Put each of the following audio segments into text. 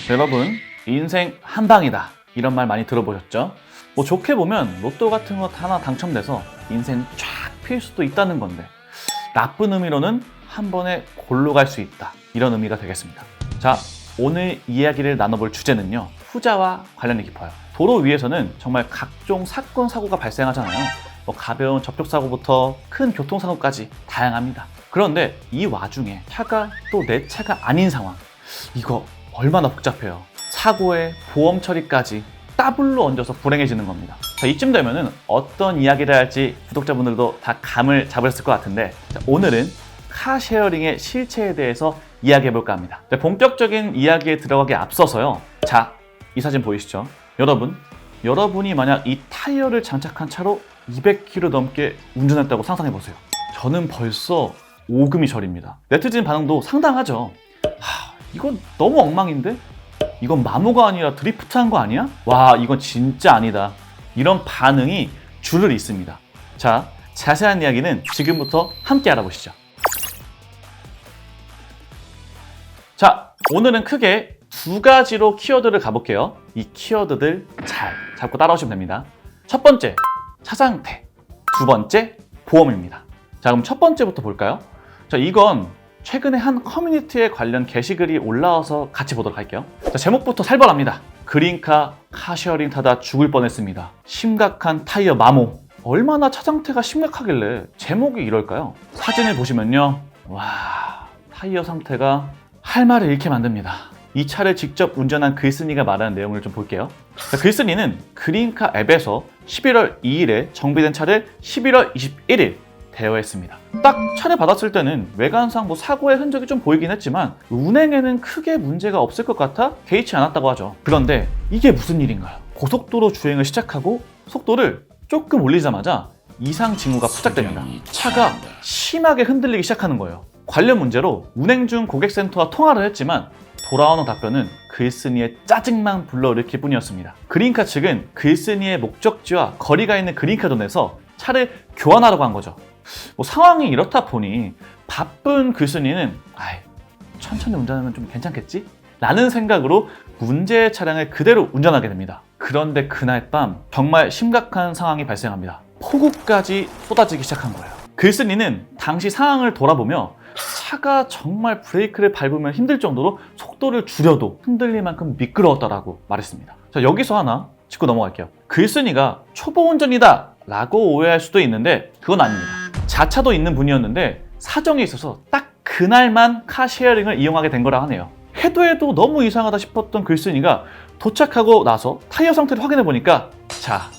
여러분, 인생 한 방이다 이런 말 많이 들어보셨죠? 뭐 좋게 보면 로또 같은 거 하나 당첨돼서 인생 쫙 필 수도 있다는 건데, 나쁜 의미로는 한 번에 골로 갈 수 있다 이런 의미가 되겠습니다. 자, 오늘 이야기를 나눠볼 주제는요, 후자와 관련이 깊어요. 도로 위에서는 정말 각종 사건, 사고가 발생하잖아요. 뭐 가벼운 접촉사고부터 큰 교통사고까지 다양합니다. 그런데 이 와중에 차가 또 내 차가 아닌 상황, 이거 얼마나 복잡해요. 사고에 보험 처리까지 더블로 얹어서 불행해지는 겁니다. 자, 이쯤 되면은 어떤 이야기를 할지 구독자분들도 다 감을 잡으셨을 것 같은데, 자, 오늘은 카쉐어링의 실체에 대해서 이야기해볼까 합니다. 자, 본격적인 이야기에 들어가기 앞서서요, 자, 이 사진 보이시죠? 여러분이 만약 이 타이어를 장착한 차로 200km 넘게 운전했다고 상상해보세요. 저는 벌써 오금이 저립니다. 네티즌 반응도 상당하죠. 이건 너무 엉망인데? 이건 마모가 아니라 드리프트한 거 아니야? 와, 이건 진짜 아니다. 이런 반응이 줄을 잇습니다. 자, 자세한 이야기는 지금부터 함께 알아보시죠. 자, 오늘은 크게 두 가지로 키워드를 가볼게요. 이 키워드들 잘 잡고 따라오시면 됩니다. 첫 번째, 차 상태. 두 번째, 보험입니다. 자, 그럼 첫 번째부터 볼까요? 자, 이건 최근에 한 커뮤니티에 관련 게시글이 올라와서 같이 보도록 할게요. 자, 제목부터 살벌합니다. 그린카 카쉐어링 타다 죽을 뻔했습니다. 심각한 타이어 마모. 얼마나 차 상태가 심각하길래 제목이 이럴까요? 사진을 보시면요, 와, 타이어 상태가 할 말을 잃게 만듭니다. 이 차를 직접 운전한 글쓴이가 말하는 내용을 좀 볼게요. 자, 글쓴이는 그린카 앱에서 11월 2일에 정비된 차를 11월 21일 대여했습니다. 딱 차를 받았을 때는 외관상 뭐 사고의 흔적이 좀 보이긴 했지만 운행에는 크게 문제가 없을 것 같아 개의치 않았다고 하죠. 그런데 이게 무슨 일인가요? 고속도로 주행을 시작하고 속도를 조금 올리자마자 이상 징후가 포착됩니다. 차가 심하게 흔들리기 시작하는 거예요. 관련 문제로 운행 중 고객센터와 통화를 했지만 돌아오는 답변은 글쓴이의 짜증만 불러일으킬 뿐이었습니다. 그린카 측은 글쓴이의 목적지와 거리가 있는 그린카존에서 차를 교환하려고 한 거죠. 뭐 상황이 이렇다 보니 바쁜 글쓴이는 천천히 운전하면 좀 괜찮겠지? 라는 생각으로 문제의 차량을 그대로 운전하게 됩니다. 그런데 그날 밤 정말 심각한 상황이 발생합니다. 폭우까지 쏟아지기 시작한 거예요. 글쓴이는 당시 상황을 돌아보며 차가 정말 브레이크를 밟으면 힘들 정도로 속도를 줄여도 흔들릴 만큼 미끄러웠다라고 말했습니다. 자, 여기서 하나 짚고 넘어갈게요. 글쓴이가 초보 운전이다 라고 오해할 수도 있는데 그건 아닙니다. 자차도 있는 분이었는데 사정이 있어서 딱 그날만 카쉐어링을 이용하게 된 거라 하네요. 해도 너무 이상하다 싶었던 글쓴이가 도착하고 나서 타이어 상태를 확인해 보니까 자,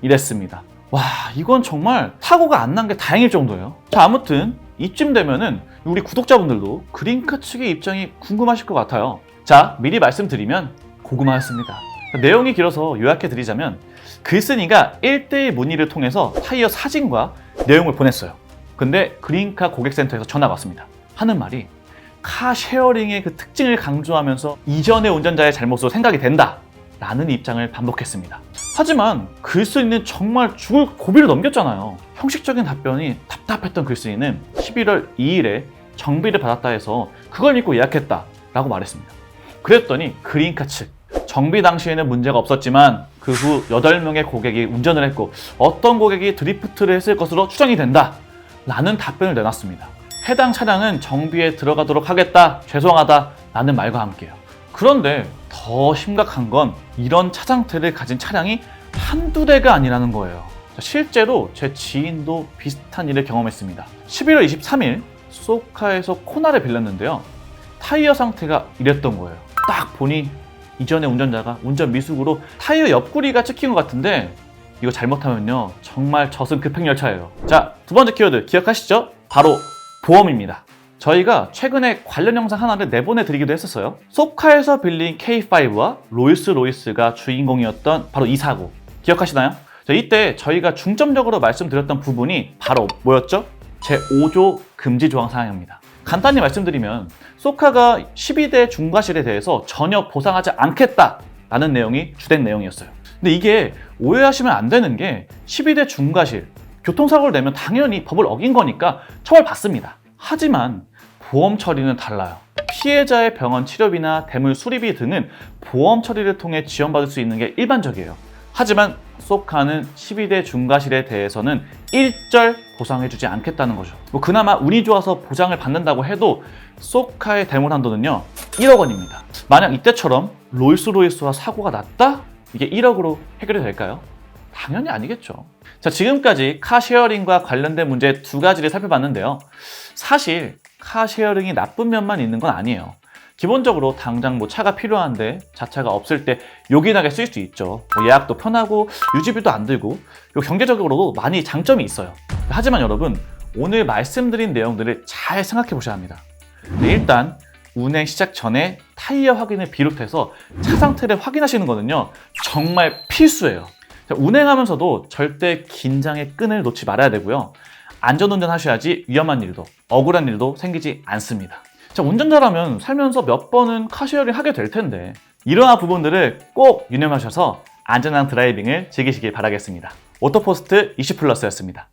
이랬습니다. 와, 이건 정말 사고가 안 난 게 다행일 정도예요. 자, 아무튼 이쯤 되면은 우리 구독자분들도 그린카 측의 입장이 궁금하실 것 같아요. 자, 미리 말씀드리면 고구마였습니다. 내용이 길어서 요약해드리자면 글쓴이가 1대1 문의를 통해서 타이어 사진과 내용을 보냈어요. 근데 그린카 고객센터에서 전화가 왔습니다. 하는 말이 카쉐어링의 그 특징을 강조하면서 이전의 운전자의 잘못으로 생각이 된다 라는 입장을 반복했습니다. 하지만 글쓴이는 정말 죽을 고비를 넘겼잖아요. 형식적인 답변이 답답했던 글쓴이는 11월 2일에 정비를 받았다 해서 그걸 믿고 예약했다 라고 말했습니다. 그랬더니 그린카 측, 정비 당시에는 문제가 없었지만 그 후 8명의 고객이 운전을 했고 어떤 고객이 드리프트를 했을 것으로 추정이 된다 라는 답변을 내놨습니다. 해당 차량은 정비에 들어가도록 하겠다, 죄송하다 라는 말과 함께요. 그런데 더 심각한 건 이런 차 상태를 가진 차량이 한두 대가 아니라는 거예요. 실제로 제 지인도 비슷한 일을 경험했습니다. 11월 23일 소카에서 코나를 빌렸는데요, 타이어 상태가 이랬던 거예요. 딱 보니 이전에 운전자가 운전 미숙으로 타이어 옆구리가 찍힌 것 같은데 이거 잘못하면요 정말 저승 급행열차예요. 자, 두 번째 키워드 기억하시죠? 바로 보험입니다. 저희가 최근에 관련 영상 하나를 내보내드리기도 했었어요. 소카에서 빌린 K5와 롤스로이스가 주인공이었던 바로 이 사고 기억하시나요? 자, 이때 저희가 중점적으로 말씀드렸던 부분이 바로 뭐였죠? 제5조 금지 조항 사항입니다. 간단히 말씀드리면 소카가 12대 중과실에 대해서 전혀 보상하지 않겠다라는 내용이 주된 내용이었어요. 근데 이게 오해하시면 안 되는 게 12대 중과실, 교통사고를 내면 당연히 법을 어긴 거니까 처벌받습니다. 하지만 보험 처리는 달라요. 피해자의 병원 치료비나 대물 수리비 등은 보험 처리를 통해 지원받을 수 있는 게 일반적이에요. 하지만 쏘카는 12대 중과실에 대해서는 일절 보상해주지 않겠다는 거죠. 그나마 운이 좋아서 보장을 받는다고 해도 쏘카의 대물 한도는요 1억 원입니다. 만약 이때처럼 롤스로이스와 사고가 났다? 이게 1억으로 해결이 될까요? 당연히 아니겠죠. 자, 지금까지 카쉐어링과 관련된 문제 두 가지를 살펴봤는데요. 사실 카쉐어링이 나쁜 면만 있는 건 아니에요. 기본적으로 당장 차가 필요한데 자차가 없을 때 요긴하게 쓸 수 있죠. 예약도 편하고 유지비도 안 들고 경제적으로도 많이 장점이 있어요. 하지만 여러분, 오늘 말씀드린 내용들을 잘 생각해 보셔야 합니다. 일단 운행 시작 전에 타이어 확인을 비롯해서 차 상태를 확인하시는 거는요 정말 필수예요. 운행하면서도 절대 긴장의 끈을 놓지 말아야 되고요. 안전운전 하셔야지 위험한 일도 억울한 일도 생기지 않습니다. 자, 운전자라면 살면서 몇 번은 카쉐어링 하게 될 텐데 이러한 부분들을 꼭 유념하셔서 안전한 드라이빙을 즐기시길 바라겠습니다. 오토포스트 20플러스였습니다.